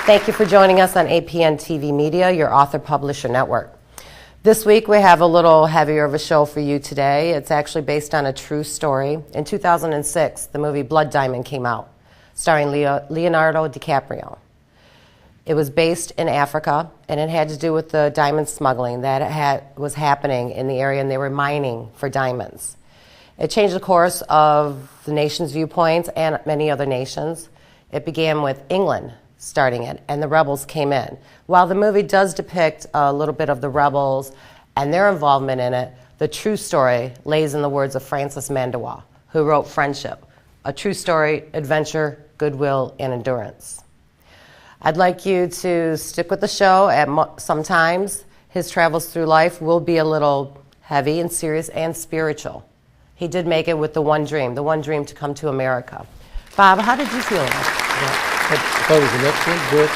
Thank you for joining us on APN TV Media, your author-publisher network. This week we have a little heavier of a show for you today. It's actually based on a true story. In 2006, the movie Blood Diamond came out, starring Leonardo DiCaprio. It was based in Africa, and it had to do with the diamond smuggling that was happening in the area, and they were mining for diamonds. It changed the course of the nation's viewpoints and many other nations. It began with England starting it, and the rebels came in. While the movie does depict a little bit of the rebels and their involvement in it, the true story lays in the words of Francis Mandewah, who wrote Friendship, a true story, adventure, goodwill, and endurance. I'd like you to stick with the show. Sometimes his travels through life will be a little heavy and serious and spiritual. He did make it with the one dream to come to America. Bob, how did you feel about it? I thought it was an excellent book.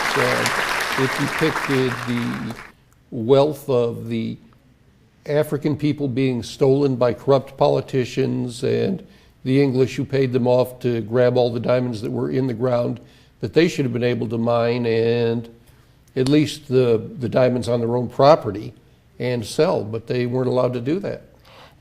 It depicted the wealth of the African people being stolen by corrupt politicians and the English who paid them off to grab all the diamonds that were in the ground that they should have been able to mine, and at least the diamonds on their own property, and sell, but they weren't allowed to do that.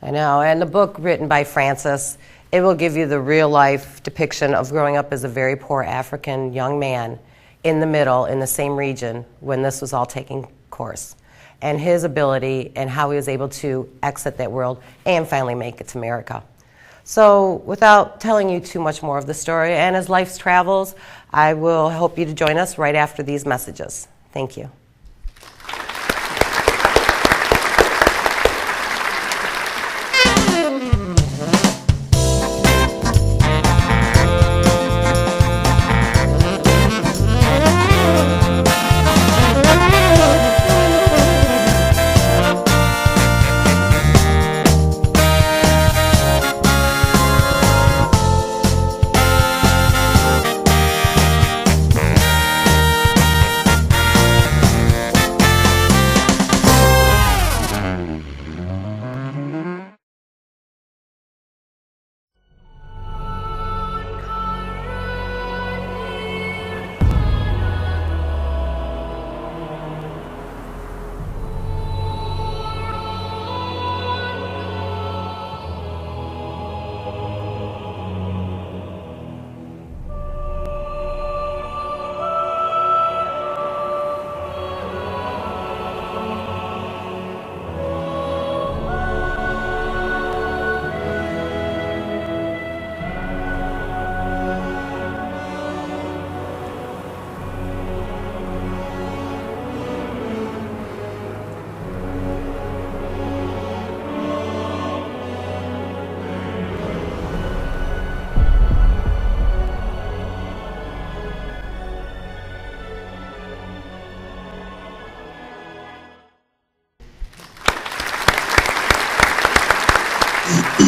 I know, and the book written by Francis, it will give you the real-life depiction of growing up as a very poor African young man in the middle, in the same region, when this was all taking course, and his ability and how he was able to exit that world and finally make it to America. So without telling you too much more of the story and his life's travels, I will hope you to join us right after these messages. Thank you.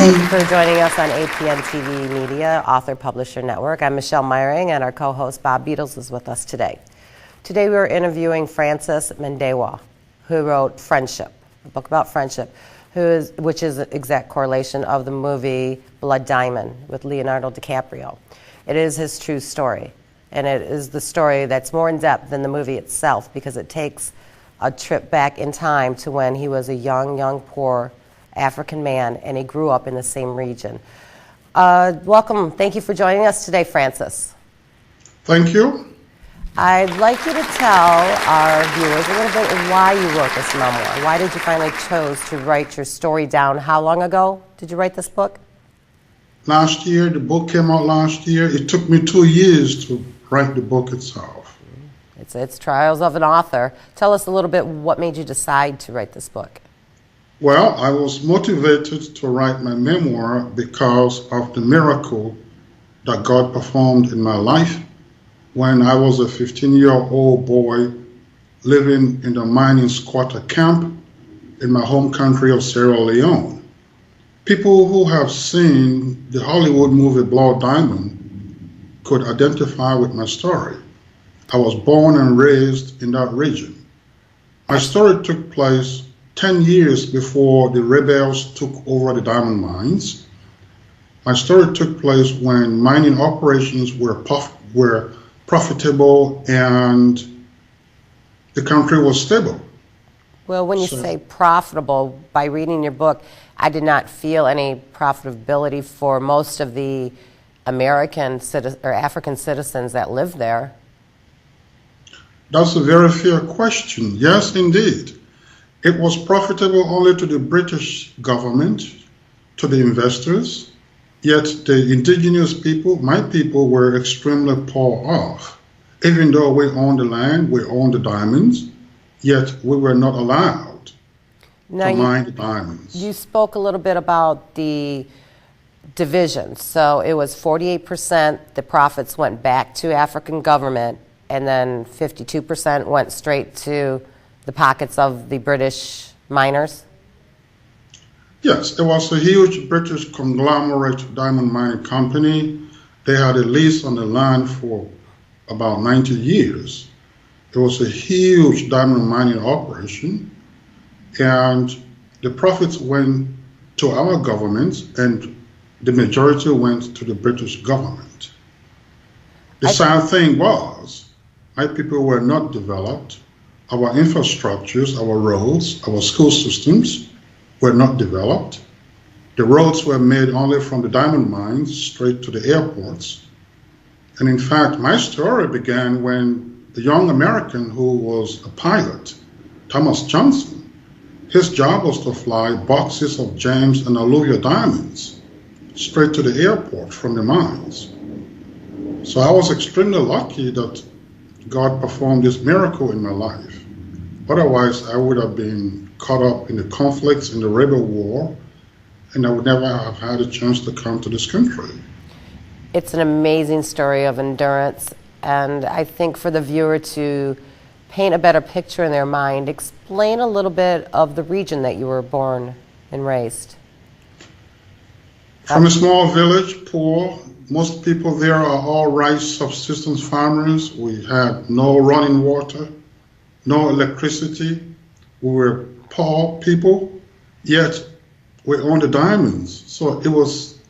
Thank you for joining us on APN TV Media, Author Publisher Network. I'm Michelle Meyering, and our co-host Bob Beatles is with us today. Today we are interviewing Francis Mandewah, who wrote Friendship, a book about friendship, which is an exact correlation of the movie Blood Diamond with Leonardo DiCaprio. It is his true story, and it is the story that's more in depth than the movie itself because it takes a trip back in time to when he was a young, poor African man, and he grew up in the same region. Welcome. Thank you for joining us today, Francis. Thank you. I'd like you to tell our viewers a little bit of why you wrote this memoir. Why did you finally chose to write your story down? How long ago did you write this book? Last year, the book came out last year. It took me 2 years to write the book itself. It's Trials of an Author. Tell us a little bit what made you decide to write this book. Well, I was motivated to write my memoir because of the miracle that God performed in my life when I was a 15-year-old boy living in the mining squatter camp in my home country of Sierra Leone. People who have seen the Hollywood movie Blood Diamond could identify with my story. I was born and raised in that region. My story took place 10 years before the rebels took over the diamond mines. My story took place when mining operations were profitable and the country was stable. Well, when you say profitable, by reading your book, I did not feel any profitability for most of the American or African citizens that live there. That's a very fair question. Yes, indeed. It was profitable only to the British government, to the investors, yet the indigenous people, my people, were extremely poor off. Even though we owned the land, we owned the diamonds, yet we were not allowed to mine the diamonds. You spoke a little bit about the division. So it was 48% the profits went back to African government, and then 52% went straight to the pockets of the British miners? Yes, it was a huge British conglomerate diamond mining company. They had a lease on the land for about 90 years. It was a huge diamond mining operation, and the profits went to our government, and the majority went to the British government. The sad thing was, my people were not developed. Our infrastructures, our roads, our school systems were not developed. The roads were made only from the diamond mines straight to the airports. And in fact, my story began when a young American who was a pilot, Thomas Johnson, his job was to fly boxes of gems and alluvial diamonds straight to the airport from the mines. So I was extremely lucky that God performed this miracle in my life. Otherwise, I would have been caught up in the conflicts in the rebel war, and I would never have had a chance to come to this country. It's an amazing story of endurance, and I think for the viewer to paint a better picture in their mind, explain a little bit of the region that you were born and raised. From a small village, poor. Most people there are all rice subsistence farmers. We had no running water, no electricity. We were poor people, yet we owned the diamonds. So it was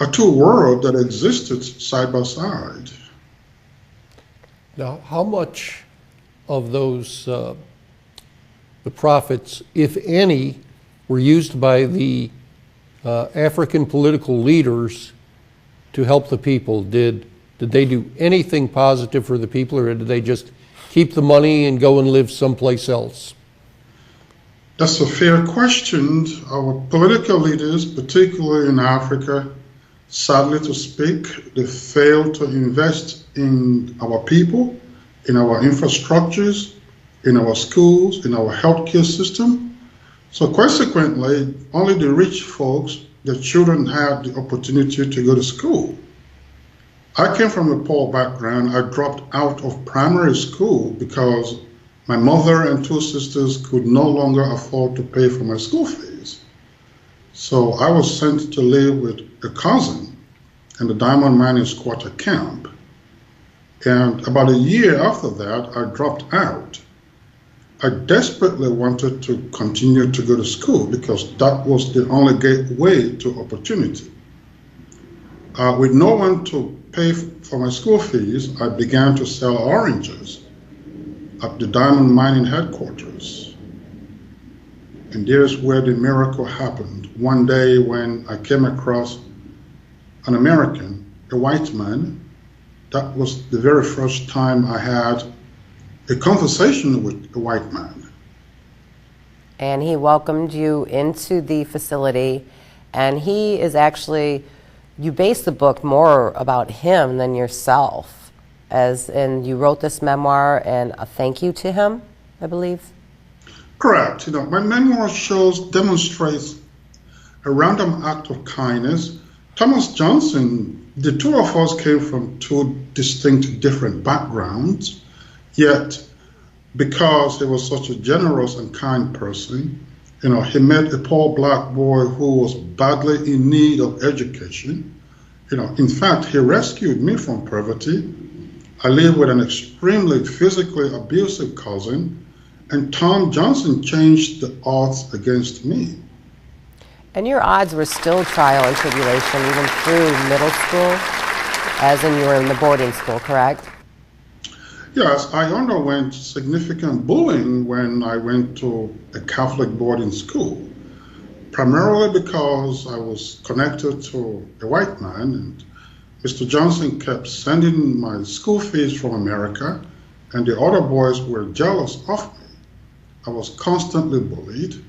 a two worlds that existed side by side. Now, how much of those, the profits, if any, were used by the African political leaders to help the people? Did they do anything positive for the people, or did they just keep the money and go and live someplace else? That's a fair question. Our political leaders, particularly in Africa, sadly to speak, they failed to invest in our people, in our infrastructures, in our schools, in our healthcare system. So consequently, only the rich folks, the children, had the opportunity to go to school. I came from a poor background. I dropped out of primary school because my mother and two sisters could no longer afford to pay for my school fees. So I was sent to live with a cousin in the diamond mining squatter camp. And about a year after that, I dropped out. I desperately wanted to continue to go to school because that was the only gateway to opportunity. With no one to pay for my school fees, I began to sell oranges at the diamond mining headquarters. And there's where the miracle happened. One day when I came across an American, a white man, that was the very first time I had a conversation with a white man. And he welcomed you into the facility, and he is actually, you base the book more about him than yourself, as in you wrote this memoir and a thank you to him, I believe. Correct. My memoir demonstrates a random act of kindness. Thomas Johnson, the two of us came from two distinct different backgrounds, yet because he was such a generous and kind person, he met a poor black boy who was badly in need of education. In fact, he rescued me from poverty. I lived with an extremely physically abusive cousin, and Tom Johnson changed the odds against me. And your odds were still trial and tribulation even through middle school, as in you were in the boarding school, correct? Yes, I underwent significant bullying when I went to a Catholic boarding school, primarily because I was connected to a white man, and Mr. Johnson kept sending my school fees from America, and the other boys were jealous of me. I was constantly bullied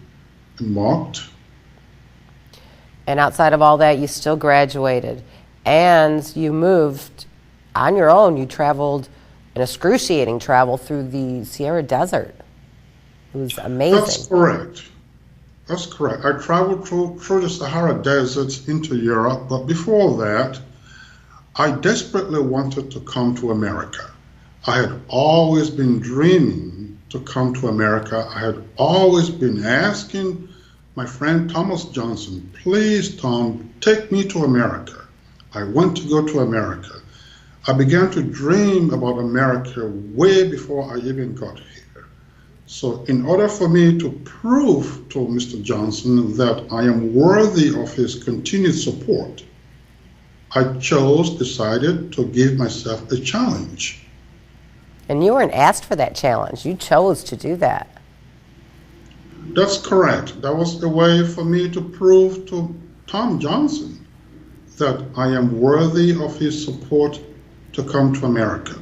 and mocked. And outside of all that, you still graduated, and you moved on your own. You traveled an excruciating travel through the Sierra Desert. It was amazing. That's correct. That's correct. I traveled through the Sahara Desert into Europe, but before that, I desperately wanted to come to America. I had always been dreaming to come to America. I had always been asking my friend Thomas Johnson, please, Tom, take me to America. I want to go to America. I began to dream about America way before I even got here. So in order for me to prove to Mr. Johnson that I am worthy of his continued support, I decided to give myself a challenge. And you weren't asked for that challenge. You chose to do that. That's correct. That was the way for me to prove to Tom Johnson that I am worthy of his support to come to America.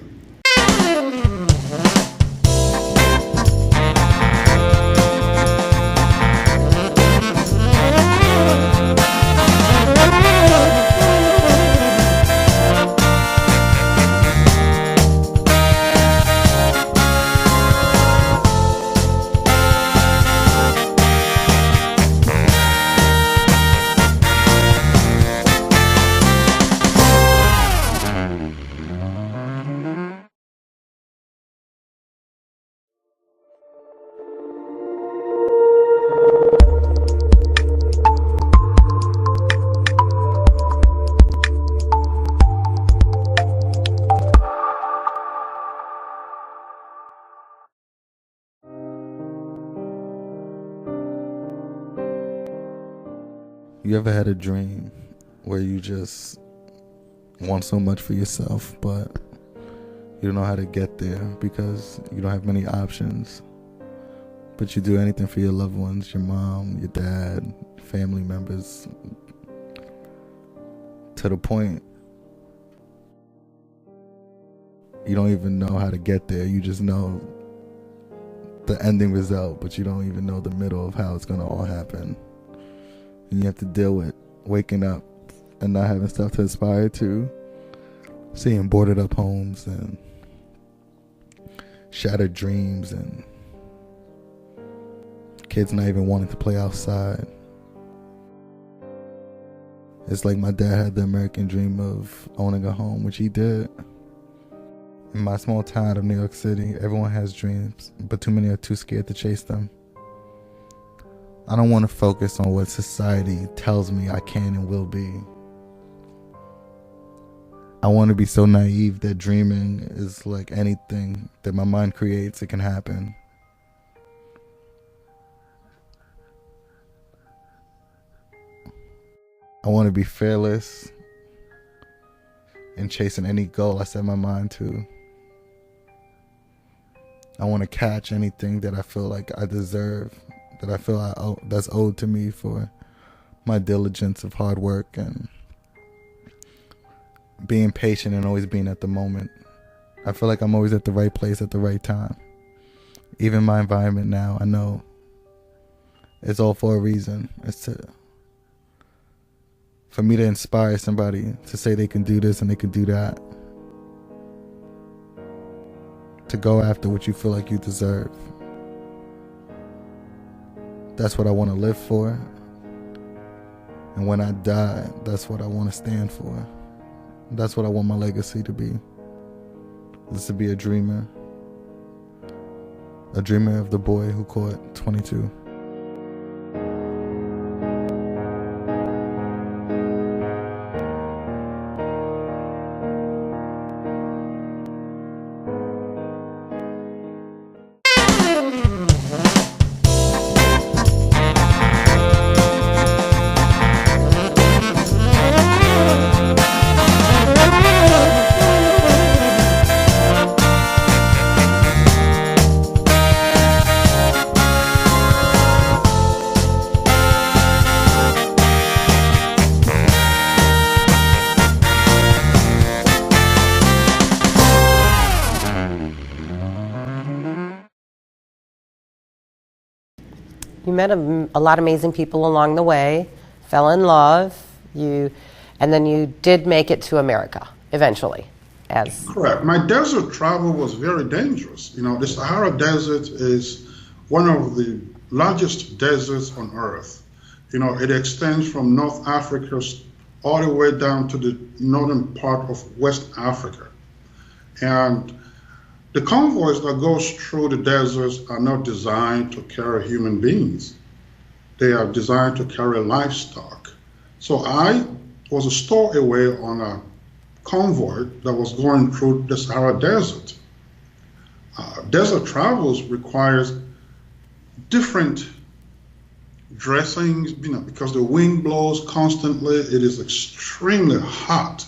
You ever had a dream where you just want so much for yourself, but you don't know how to get there because you don't have many options, but you do anything for your loved ones, your mom, your dad, family members, to the point you don't even know how to get there. You just know the ending result, but you don't even know the middle of how it's going to all happen. And you have to deal with waking up and not having stuff to aspire to, seeing boarded up homes and shattered dreams, and kids not even wanting to play outside. It's like my dad had the American dream of owning a home, which he did. In my small town of New York City, everyone has dreams, but too many are too scared to chase them. I don't want to focus on what society tells me I can and will be. I want to be so naive that dreaming is like anything that my mind creates, it can happen. I want to be fearless in chasing any goal I set my mind to. I want to catch anything that I feel like I deserve, that I feel that's owed to me for my diligence of hard work and being patient and always being at the moment. I feel like I'm always at the right place at the right time. Even my environment now, I know it's all for a reason. It's for me to inspire somebody to say they can do this and they can do that. To go after what you feel like you deserve. That's what I want to live for. And when I die, that's what I want to stand for. That's what I want my legacy to be. Is to be a dreamer. A dreamer of the boy who caught 22. You met a lot of amazing people along the way, fell in love, and then you did make it to America eventually. Correct. My desert travel was very dangerous. You know, the Sahara Desert is one of the largest deserts on Earth. You know, it extends from North Africa all the way down to the northern part of West Africa. And the convoys that goes through the deserts are not designed to carry human beings. They are designed to carry livestock. So I was a stowaway on a convoy that was going through the Sahara Desert. Desert travels requires different dressings, because the wind blows constantly. It is extremely hot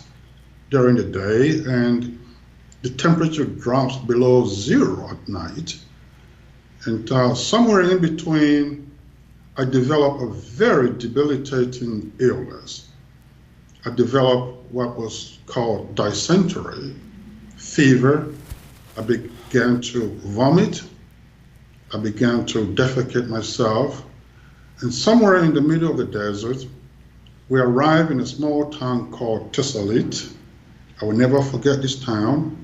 during the day, and the temperature drops below zero at night. And somewhere in between, I developed a very debilitating illness. I developed what was called dysentery, fever. I began to vomit. I began to defecate myself. And somewhere in the middle of the desert, we arrived in a small town called Tessalit. I will never forget this town.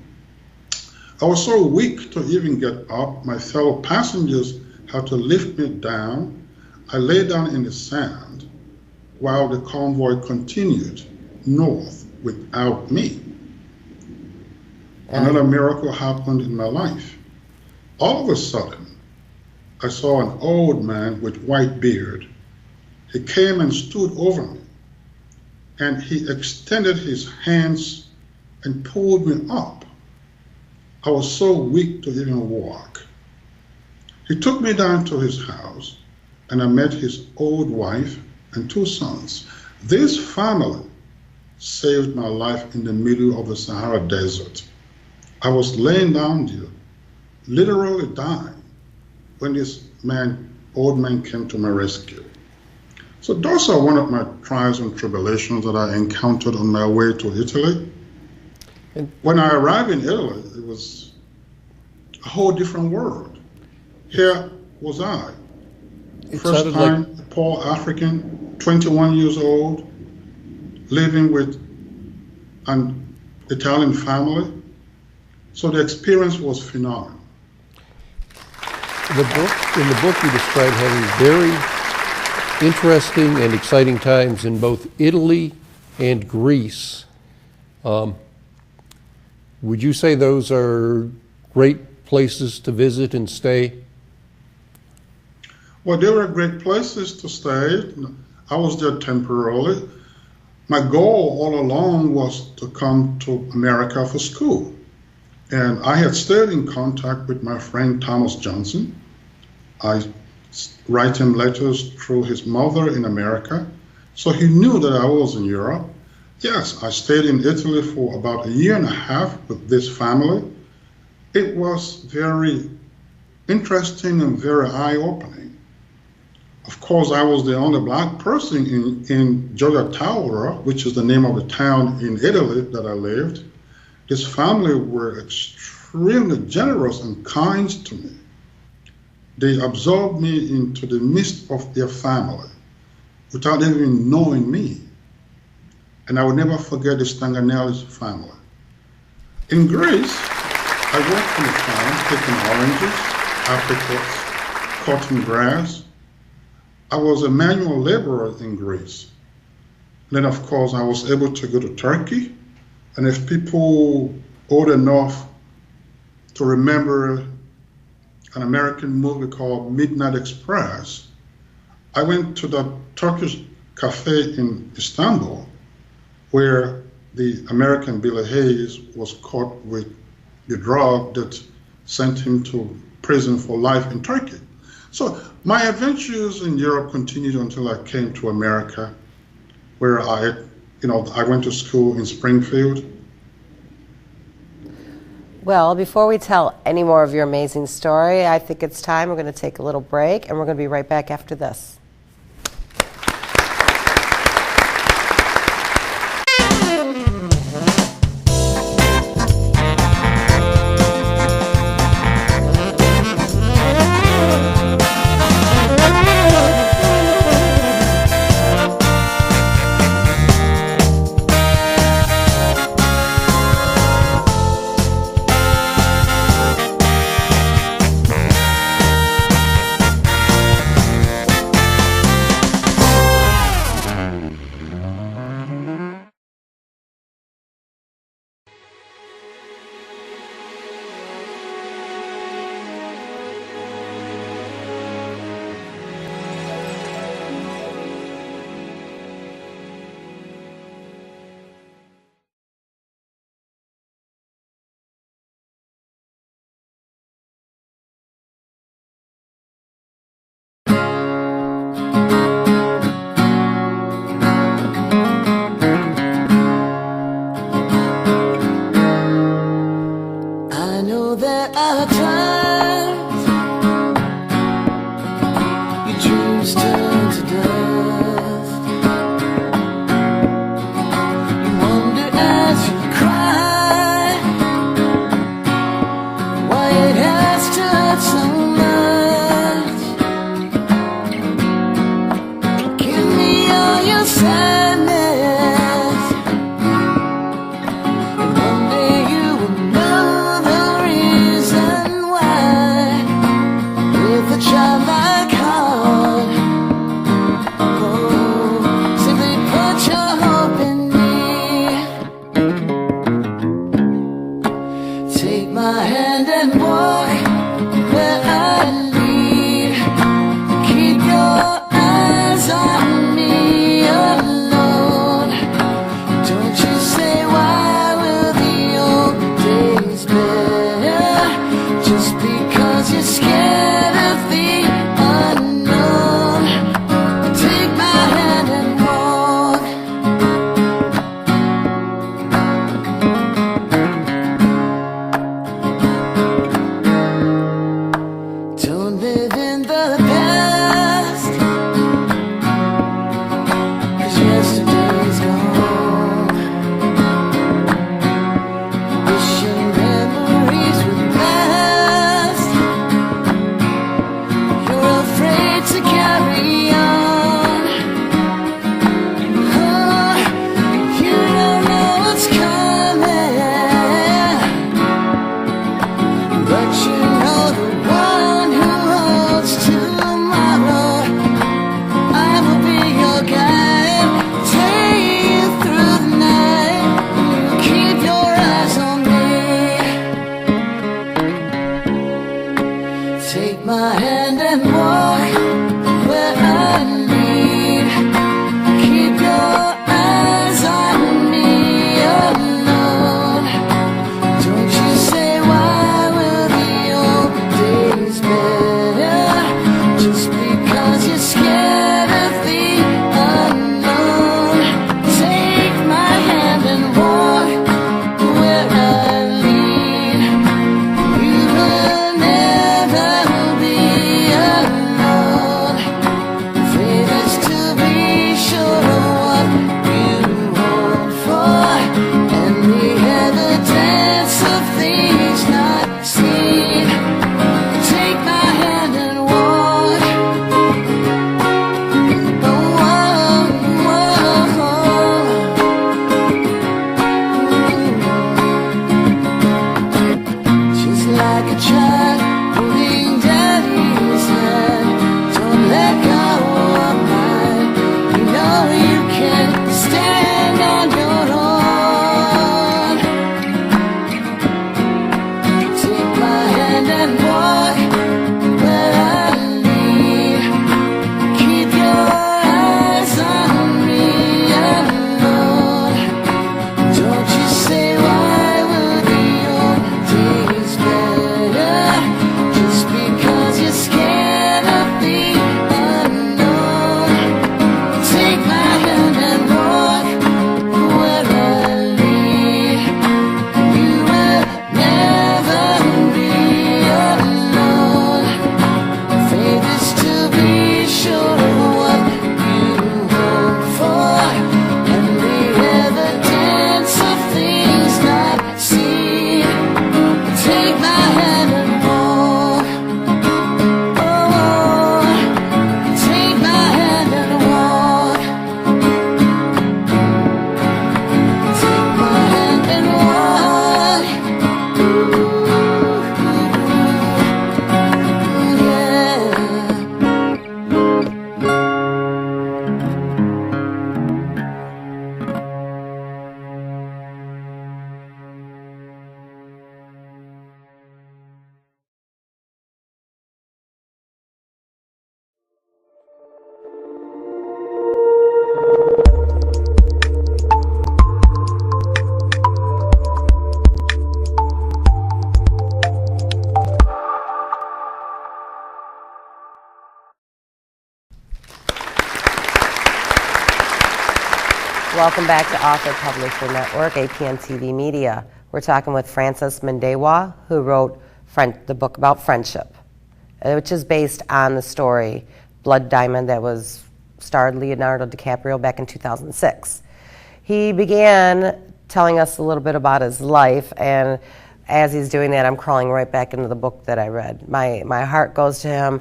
I was so weak to even get up. My fellow passengers had to lift me down. I lay down in the sand while the convoy continued north without me. Another miracle happened in my life. All of a sudden, I saw an old man with white beard. He came and stood over me, and he extended his hands and pulled me up. I was so weak to even walk. He took me down to his house, and I met his old wife and 2 sons. This family saved my life in the middle of the Sahara Desert. I was laying down there, literally dying, when this old man came to my rescue. So those are one of my trials and tribulations that I encountered on my way to Italy. When I arrived in Italy, it was a whole different world. Here was I, first time, a poor African, 21 years old, living with an Italian family. So the experience was phenomenal. In the book, you describe having very interesting and exciting times in both Italy and Greece. Would you say those are great places to visit and stay? Well, they were great places to stay. I was there temporarily. My goal all along was to come to America for school. And I had stayed in contact with my friend Thomas Johnson. I write him letters through his mother in America. So he knew that I was in Europe. Yes, I stayed in Italy for about 1.5 years with this family. It was very interesting and very eye-opening. Of course, I was the only black person in Gioia Tauro, which is the name of the town in Italy that I lived. This family were extremely generous and kind to me. They absorbed me into the midst of their family without even knowing me. And I will never forget the Stanganelli family. In Greece, I worked on the farm picking oranges, apricots, cutting grass. I was a manual laborer in Greece. Then, of course, I was able to go to Turkey. And if people old enough to remember an American movie called Midnight Express, I went to the Turkish cafe in Istanbul where the American Billy Hayes was caught with the drug that sent him to prison for life in Turkey. So my adventures in Europe continued until I came to America, where I went to school in Springfield. Well, before we tell any more of your amazing story, I think it's time. We're going to take a little break, and we're going to be right back after this. Welcome back to Author Publisher Network, APN TV Media. We're talking with Francis Mandewah, who wrote the book about friendship, which is based on the story Blood Diamond that was starred Leonardo DiCaprio back in 2006. He began telling us a little bit about his life, and as he's doing that, I'm crawling right back into the book that I read. My heart goes to him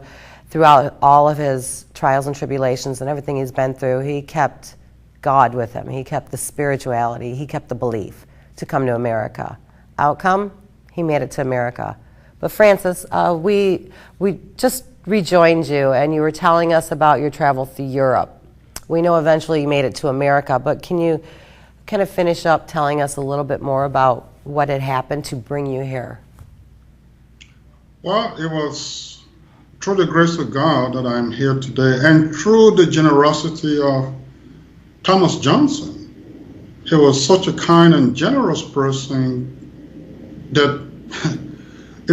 throughout all of his trials and tribulations and everything he's been through. He kept God with him. He kept the spirituality. He kept the belief to come to America. Outcome, he made it to America. But Francis, we just rejoined you, and you were telling us about your travel through Europe. We know eventually you made it to America, but can you kind of finish up telling us a little bit more about what had happened to bring you here? Well, it was through the grace of God that I'm here today, and through the generosity of Thomas Johnson. He was such a kind and generous person that,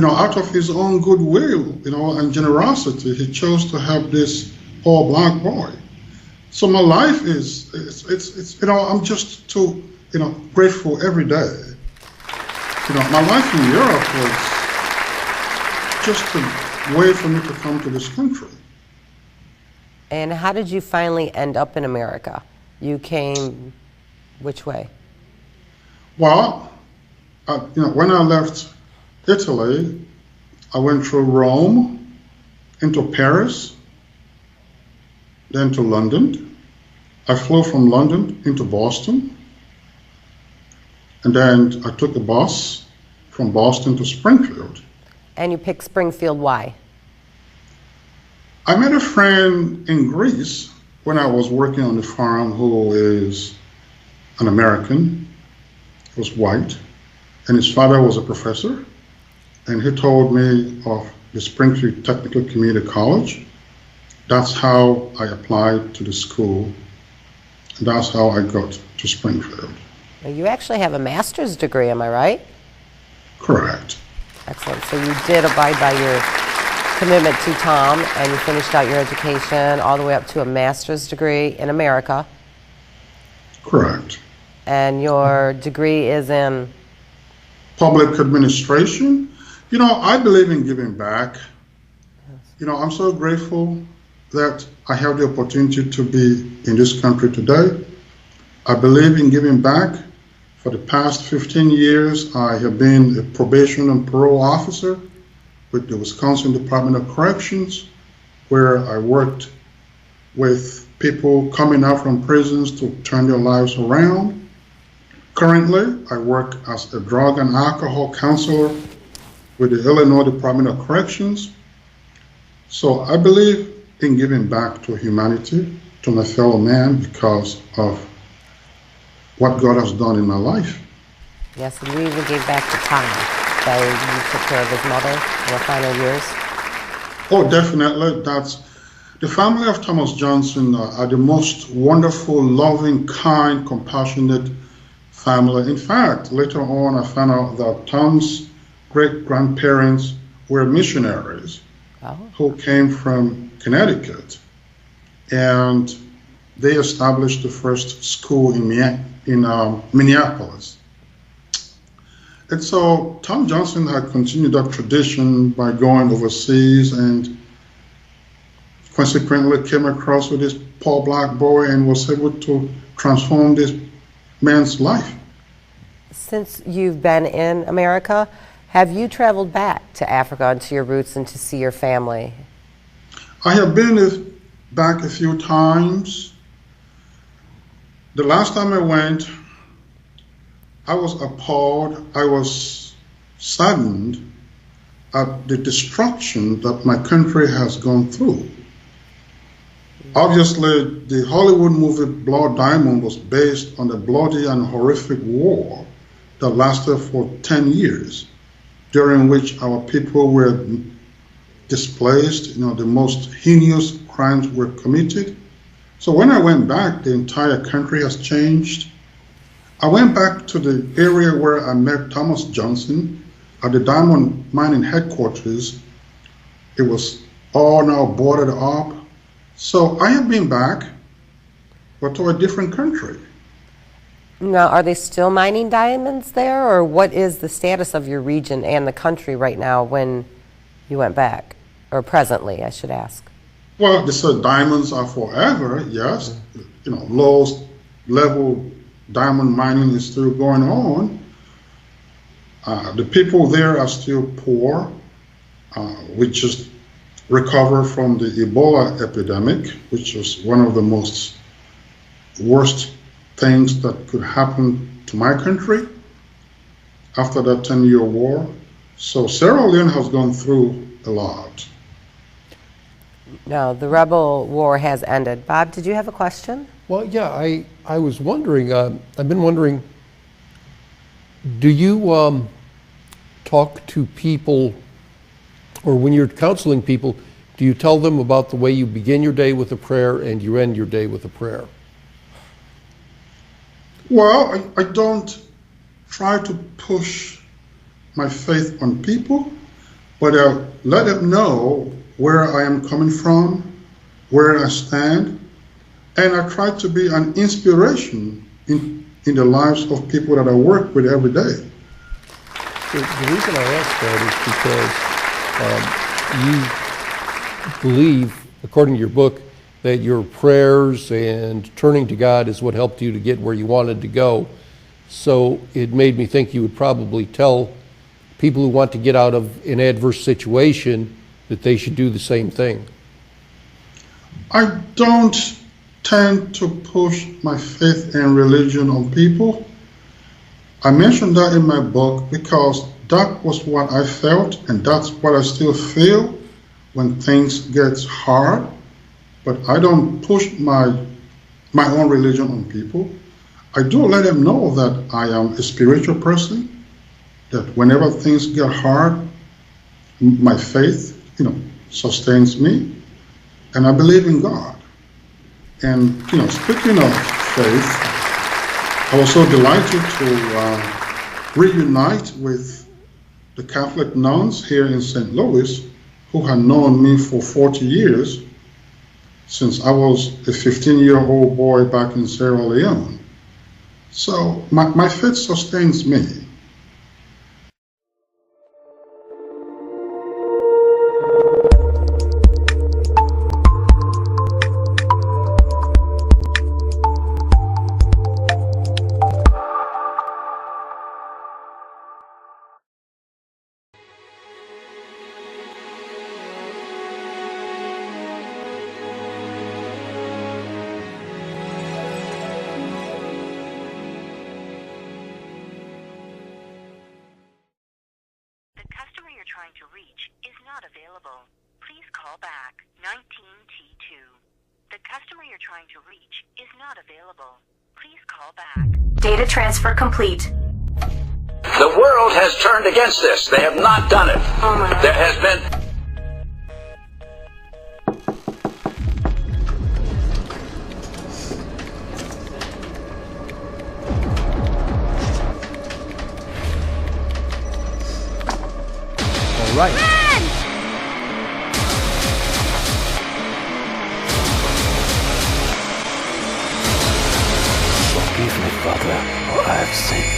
out of his own goodwill, and generosity, he chose to help this poor black boy. So my life it's I'm just too, grateful every day. My life in Europe was just a way for me to come to this country. And how did you finally end up in America? You came which way? Well, when I left Italy, I went through Rome, into Paris, then to London. I flew from London into Boston, and then I took a bus from Boston to Springfield. And you picked Springfield, why? I met a friend in Greece when I was working on the farm who is an American, was white, and his father was a professor. And he told me of the Springfield Technical Community College. That's how I applied to the school, and that's how I got to Springfield. You actually have a master's degree, am I right? Correct. Excellent. So you did abide by your commitment to Tom, and you finished out your education all the way up to a master's degree in America. Correct. And your degree is in? Public administration. I believe in giving back. I'm so grateful that I have the opportunity to be in this country today. I believe in giving back. For the past 15 years, I have been a probation and parole officer with the Wisconsin Department of Corrections, where I worked with people coming out from prisons to turn their lives around. Currently, I work as a drug and alcohol counselor with the Illinois Department of Corrections. So I believe in giving back to humanity, to my fellow man, because of what God has done in my life. Yes, and you even gave back to Tom. That you took care of his mother in the final years. Oh, definitely. The family of Thomas Johnson are the most wonderful, loving, kind, compassionate family. In fact, later on, I found out that Tom's great-grandparents were missionaries who came from Connecticut, and they established the first school in Minneapolis. And so Tom Johnson had continued that tradition by going overseas, and consequently came across with this poor black boy and was able to transform this man's life. Since you've been in America, have you traveled back to Africa and to your roots and to see your family? I have been back a few times. The last time I went, I was appalled, I was saddened at the destruction that my country has gone through. Obviously, the Hollywood movie Blood Diamond was based on a bloody and horrific war that lasted for 10 years, during which our people were displaced, the most heinous crimes were committed. So when I went back, the entire country has changed. I went back to the area where I met Thomas Johnson at the diamond mining headquarters. It was all now boarded up. So I have been back, but to a different country. Now, are they still mining diamonds there, or what is the status of your region and the country right now when you went back? Or presently, I should ask. Well, they said diamonds are forever, yes. You know, low level diamond mining is still going on. The people there are still poor. We just recovered from the Ebola epidemic, which was one of the most worst things that could happen to my country after that 10-year war. So Sierra Leone has gone through a lot. No, the rebel war has ended. Bob, did you have a question? Well, yeah, I was wondering, I've been wondering, do you talk to people, or when you're counseling people, do you tell them about the way you begin your day with a prayer and you end your day with a prayer? Well, I don't try to push my faith on people, but I let them know where I am coming from, where I stand, and I try to be an inspiration in the lives of people that I work with every day. The reason I ask that is because you believe, according to your book, that your prayers and turning to God is what helped you to get where you wanted to go. So it made me think you would probably tell people who want to get out of an adverse situation that they should do the same thing. I don't tend to push my faith and religion on people. I mentioned that in my book because that was what I felt, and that's what I still feel when things get hard. But I don't push my own religion on people. I do let them know that I am a spiritual person, that whenever things get hard, my faith, sustains me, and I believe in God. And, speaking of faith, I was so delighted to reunite with the Catholic nuns here in St. Louis, who had known me for 40 years, since I was a 15-year-old boy back in Sierra Leone. So my faith sustains me. trying to reach is not available. Please call back 19T2. The customer you're trying to reach is not available. Please call back. Data transfer complete. The world has turned against this. They have not done it. Oh my God. There has been... All right. Forgive me, Father, for I have sinned.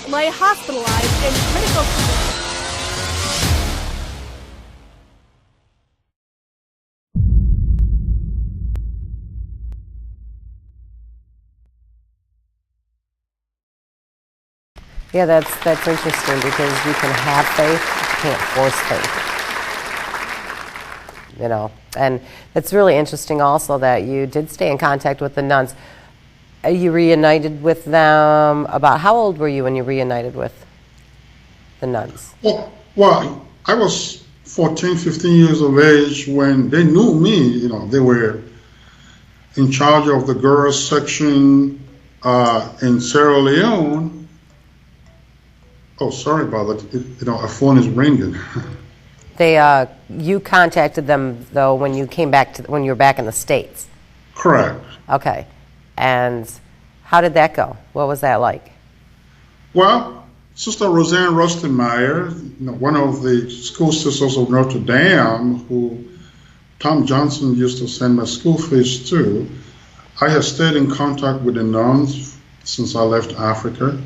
Lay hospitalized in critical condition. Yeah, that's interesting because you can have faith, you can't force faith. You know, and it's really interesting also that you did stay in contact with the nuns. You reunited with them. About how old were you when you reunited with the nuns? Well, I was 14, 15 years of age when they knew me. You know, they were in charge of the girls section in Sierra Leone. Oh, sorry about that. A phone is ringing. You contacted them though when you came back when you were back in the States. Correct. Okay, and how did that go? What was that like? Well, Sister Roseanne Rustenmeyer, one of the school sisters of Notre Dame, who Tom Johnson used to send my school fees to, I have stayed in contact with the nuns since I left Africa.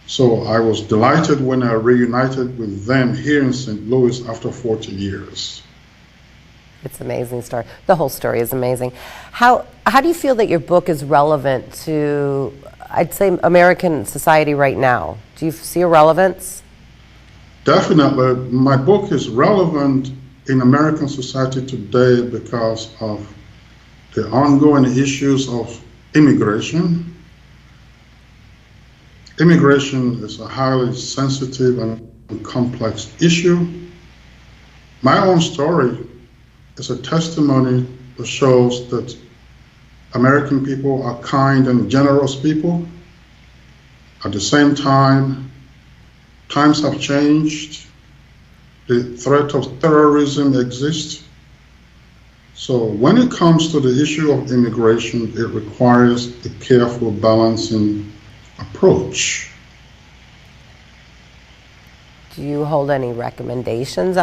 So I was delighted when I reunited with them here in St. Louis after 40 years. It's an amazing story. The whole story is amazing. How do you feel that your book is relevant to, I'd say, American society right now? Do you see a relevance? Definitely. My book is relevant in American society today because of the ongoing issues of immigration. Immigration is a highly sensitive and complex issue. My own story is a testimony that shows that American people are kind and generous people. At the same time, times have changed. The threat of terrorism exists. So when it comes to the issue of immigration, it requires a careful balancing approach. Do you hold any recommendations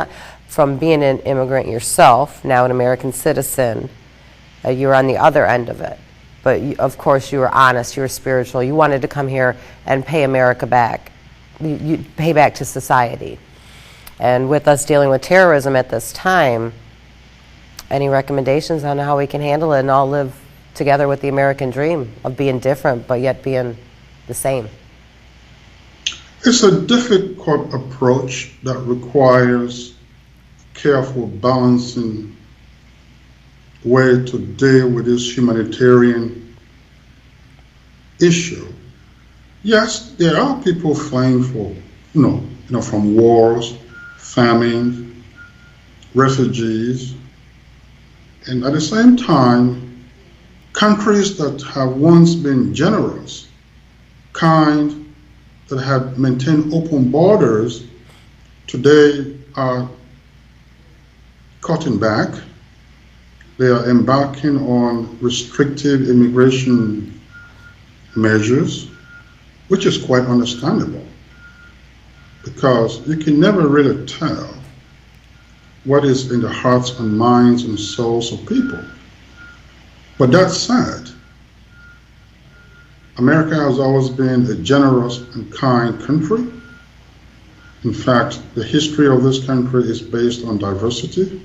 from being an immigrant yourself, now an American citizen? You were on the other end of it, but of course you were honest, you were spiritual, you wanted to come here and pay America back, you pay back to society. And with us dealing with terrorism at this time, any recommendations on how we can handle it and all live together with the American dream of being different but yet being the same? It's a difficult approach that requires careful balancing way to deal with this humanitarian issue. Yes, there are people fleeing from wars, famine, refugees, and at the same time, countries that have once been generous, kind, that have maintained open borders, today are cutting back. They are embarking on restrictive immigration measures, which is quite understandable, because you can never really tell what is in the hearts and minds and souls of people. But that said, America has always been a generous and kind country. In fact, the history of this country is based on diversity.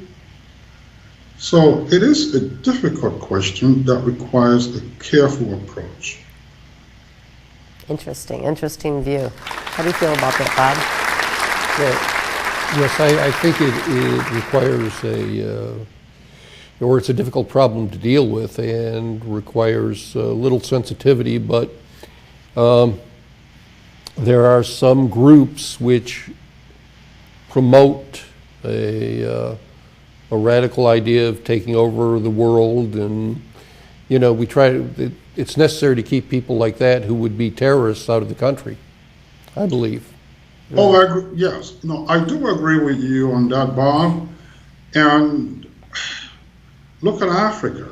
So it is a difficult question that requires a careful approach. Interesting view. How do you feel about that, Bob? Yes, I think it requires or it's a difficult problem to deal with and requires a little sensitivity, but there are some groups which promote a radical idea of taking over the world, and it's necessary to keep people like that who would be terrorists out of the country, I believe. Oh, I agree. Yes. No, I do agree with you on that, Bob. And look at Africa,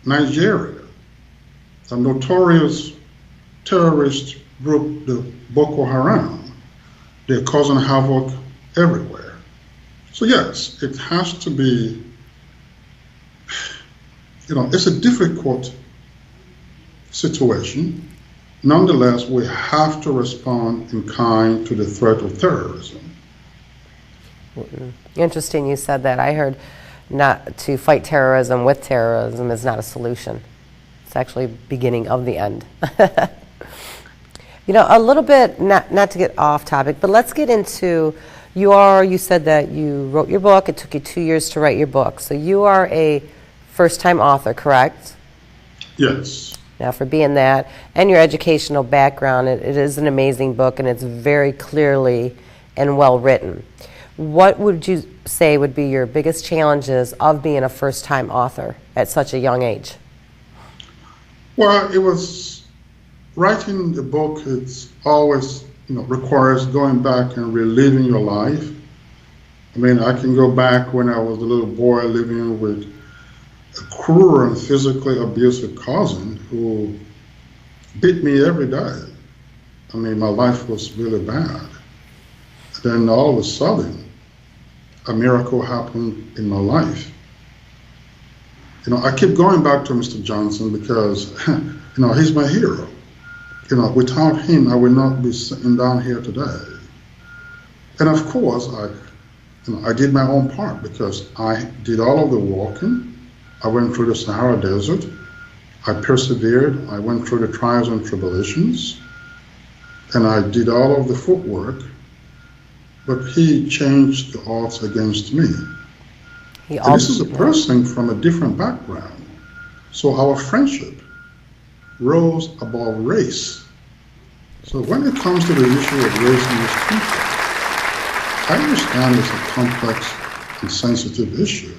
Nigeria, a notorious terrorist group, the Boko Haram. They're causing havoc everywhere. So yes, it has to be, it's a difficult situation. Nonetheless, we have to respond in kind to the threat of terrorism. Interesting you said that. I heard not to fight terrorism with terrorism is not a solution. It's actually beginning of the end. A little bit, not to get off topic, but let's get into you said that you wrote your book. It took you 2 years to write your book. So you are a first-time author, correct? Yes. Now, for being that and your educational background, it is an amazing book, and it's very clearly and well written. What would you say would be your biggest challenges of being a first-time author at such a young age? Well, it was writing the book. It's always, requires going back and reliving your life. I mean, I can go back when I was a little boy living with a cruel and physically abusive cousin who beat me every day. I mean, my life was really bad. Then all of a sudden, a miracle happened in my life. I keep going back to Mr. Johnson because, he's my hero. Without him, I would not be sitting down here today. And of course, I did my own part because I did all of the walking. I went through the Sahara Desert. I persevered. I went through the trials and tribulations. And I did all of the footwork. But he changed the odds against me. And this is a person from a different background. So our friendship rose above race. So when it comes to the issue of race in this country, I understand it's a complex and sensitive issue.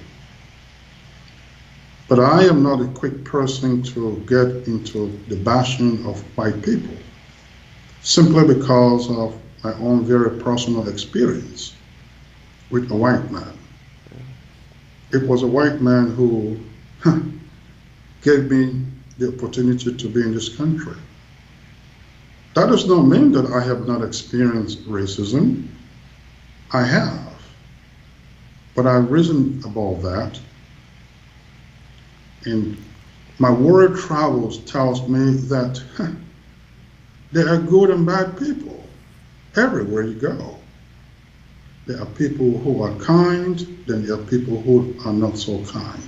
But I am not a quick person to get into the bashing of white people, simply because of my own very personal experience with a white man. It was a white man who gave me the opportunity to be in this country. That does not mean that I have not experienced racism. I have. But I've risen above that. And my world travels tells me that there are good and bad people everywhere you go. There are people who are kind, then there are people who are not so kind.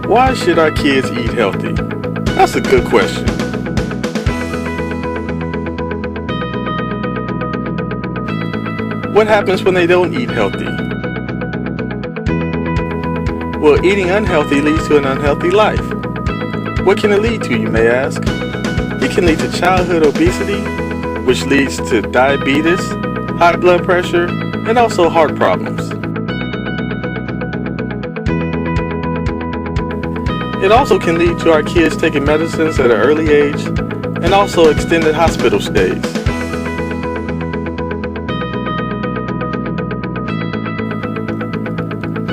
Why should our kids eat healthy? That's a good question. What happens when they don't eat healthy? Well, eating unhealthy leads to an unhealthy life. What can it lead to, you may ask? It can lead to childhood obesity, which leads to diabetes, high blood pressure, and also heart problems. It also can lead to our kids taking medicines at an early age and also extended hospital stays.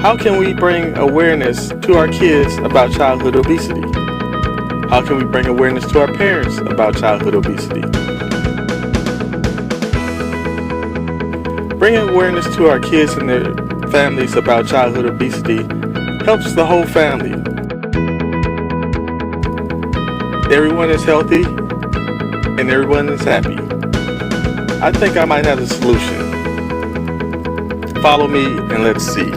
How can we bring awareness to our kids about childhood obesity? How can we bring awareness to our parents about childhood obesity? Bringing awareness to our kids and their families about childhood obesity helps the whole family. Everyone is healthy and everyone is happy. I think I might have the solution. Follow me and let's see.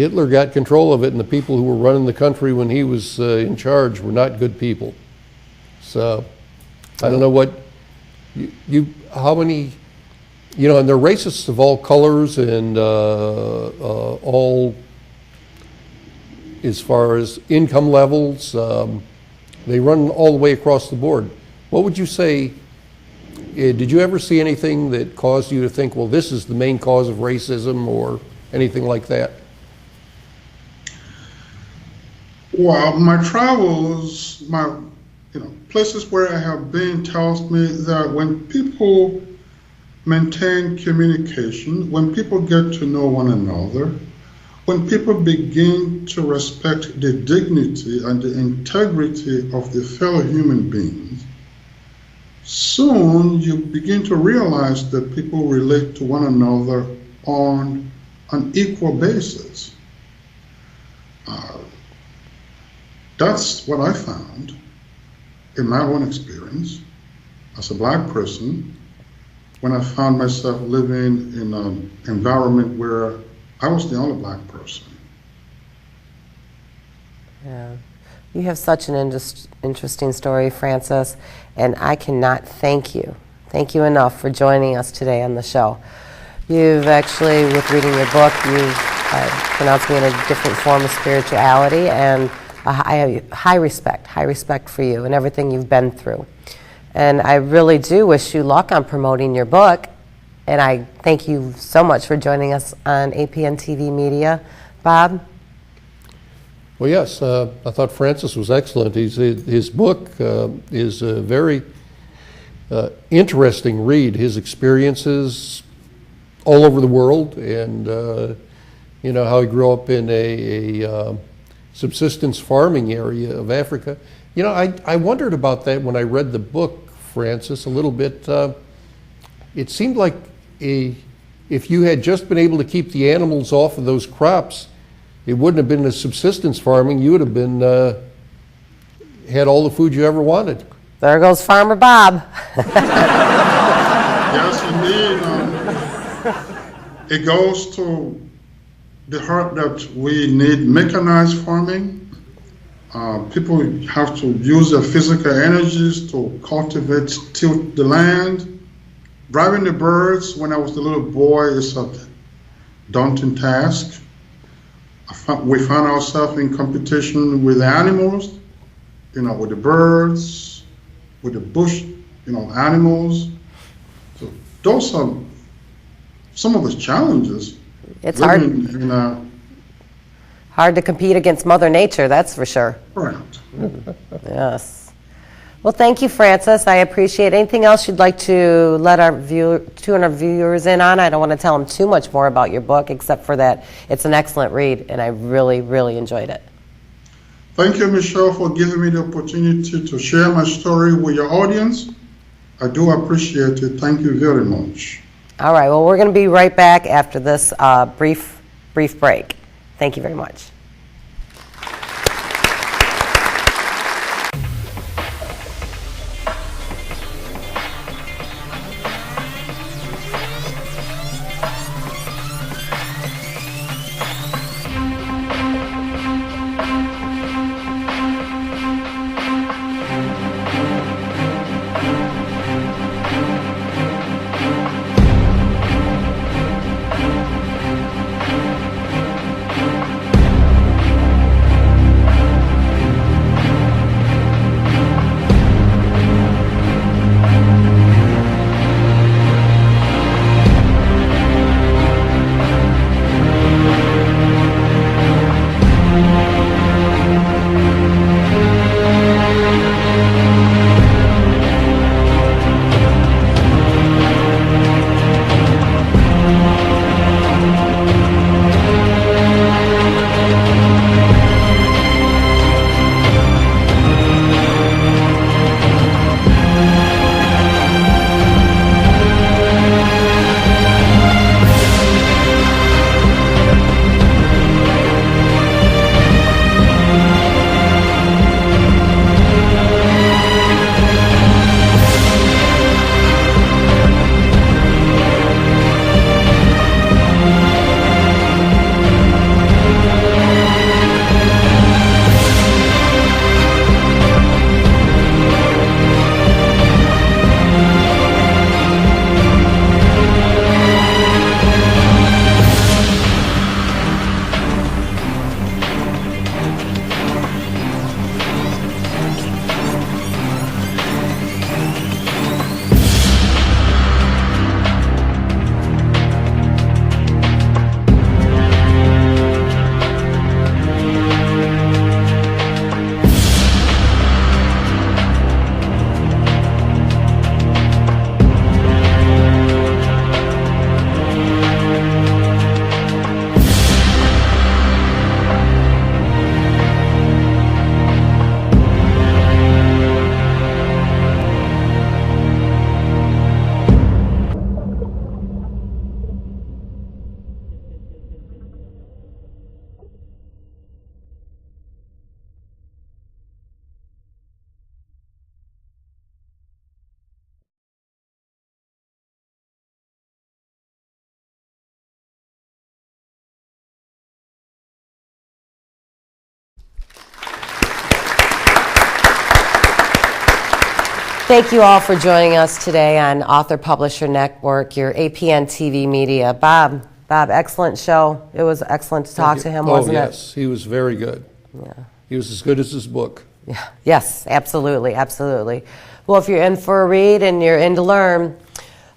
Hitler got control of it, and the people who were running the country when he was in charge were not good people. So I don't know what how many, and they're racists of all colors and all as far as income levels. They run all the way across the board. What would you say? Did you ever see anything that caused you to think, well, this is the main cause of racism or anything like that? Well, my travels, places where I have been tells me that when people maintain communication, when people get to know one another, when people begin to respect the dignity and the integrity of their fellow human beings, soon you begin to realize that people relate to one another on an equal basis. That's what I found in my own experience as a black person when I found myself living in an environment where I was the only black person. Yeah. You have such an interesting story, Francis, and I cannot thank you enough for joining us today on the show. You've actually, with reading your book, you've pronounced me in a different form of spirituality, and I have high respect for you and everything you've been through. And I really do wish you luck on promoting your book, and I thank you so much for joining us on APN TV Media. Bob? Well, yes, I thought Francis was excellent. His book is a very interesting read. His experiences all over the world, and how he grew up in a subsistence farming area of Africa. I wondered about that when I read the book, Francis, a little bit. It seemed like if you had just been able to keep the animals off of those crops, it wouldn't have been a subsistence farming. You would have been had all the food you ever wanted. There goes Farmer Bob. Yes, indeed. It goes to the heart that we need mechanized farming. People have to use their physical energies to cultivate, tilt the land. Driving the birds when I was a little boy is a daunting task. We found ourselves in competition with the animals, with the birds, with the bush, animals. So those are some of the challenges. It's hard to compete against Mother Nature, that's for sure. Right. Yes. Well, thank you, Francis. I appreciate it. Anything else you'd like to let our viewers in on? I don't want to tell them too much more about your book, except for that it's an excellent read, and I really, really enjoyed it. Thank you, Michelle, for giving me the opportunity to share my story with your audience. I do appreciate it. Thank you very much. All right. Well, we're going to be right back after this brief break. Thank you very much. Thank you all for joining us today on Author Publisher Network, your APN TV media. Bob, excellent show. It was excellent to talk to him, wasn't it? Oh, yes. He was very good. Yeah. He was as good as his book. Yeah. Yes, absolutely. Well, if you're in for a read and you're in to learn,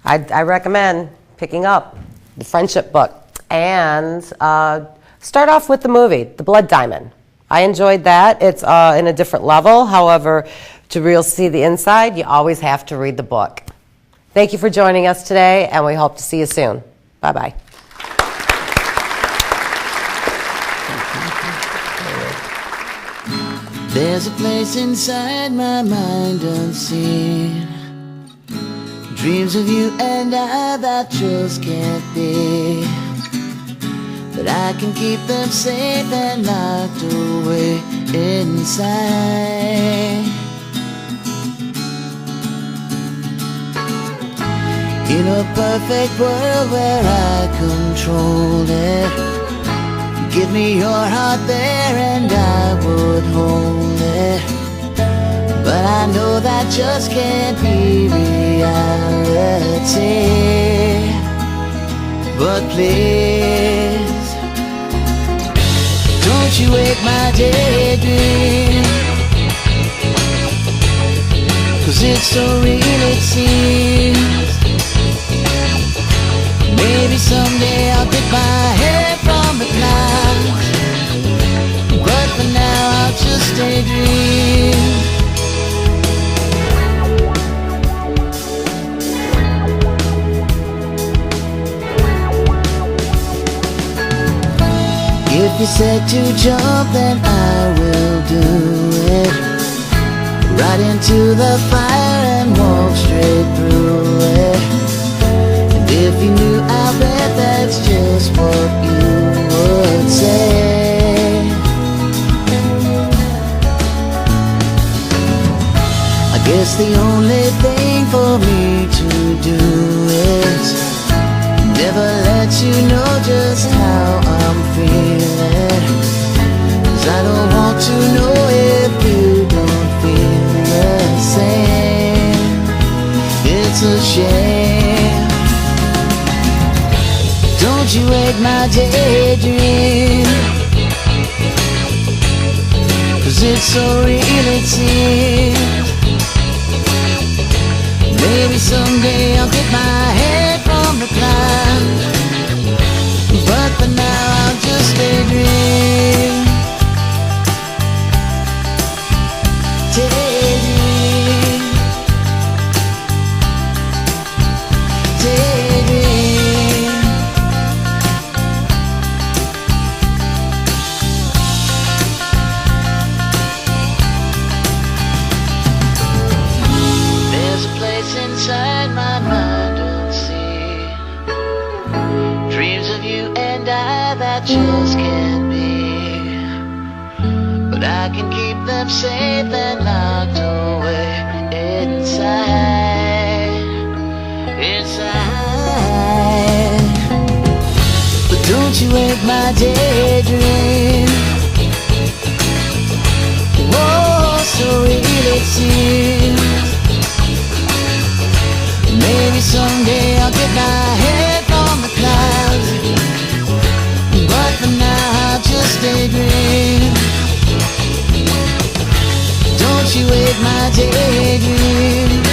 I recommend picking up the Friendship book and start off with the movie, The Blood Diamond. I enjoyed that. It's in a different level. However, to really see the inside, you always have to read the book. Thank you for joining us today, and we hope to see you soon. Bye-bye. There's a place inside my mind unseen, dreams of you and I that just can't be, but I can keep them safe and locked away inside. In a perfect world where I control it, give me your heart there and I would hold it. But I know that just can't be reality. But please, don't you wake my daydream, 'cause it's so real it seems. Maybe someday I'll get my head from the clouds, but for now I'll just daydream. If you said to jump, then I will do it. Right into the fire and walk straight through it. If you knew, I bet that's just what you would say. I guess the only thing for me to do is never let you know just how I'm feeling, 'cause I don't want to know if you don't feel the same. It's a shame. Don't you wake my daydream, 'cause it's so real it seems. Maybe someday I'll get my head from the clouds, but for now I'll just daydream. Daydream. Daydream. There's a place inside my mind unseen, dreams of you and I that just can't be, but I can keep them safe and locked away inside. But don't you wake my daydream. Oh, so real it seems. Maybe someday I'll get my head from the clouds, but for now I'll just daydream. Don't you wake my daydream.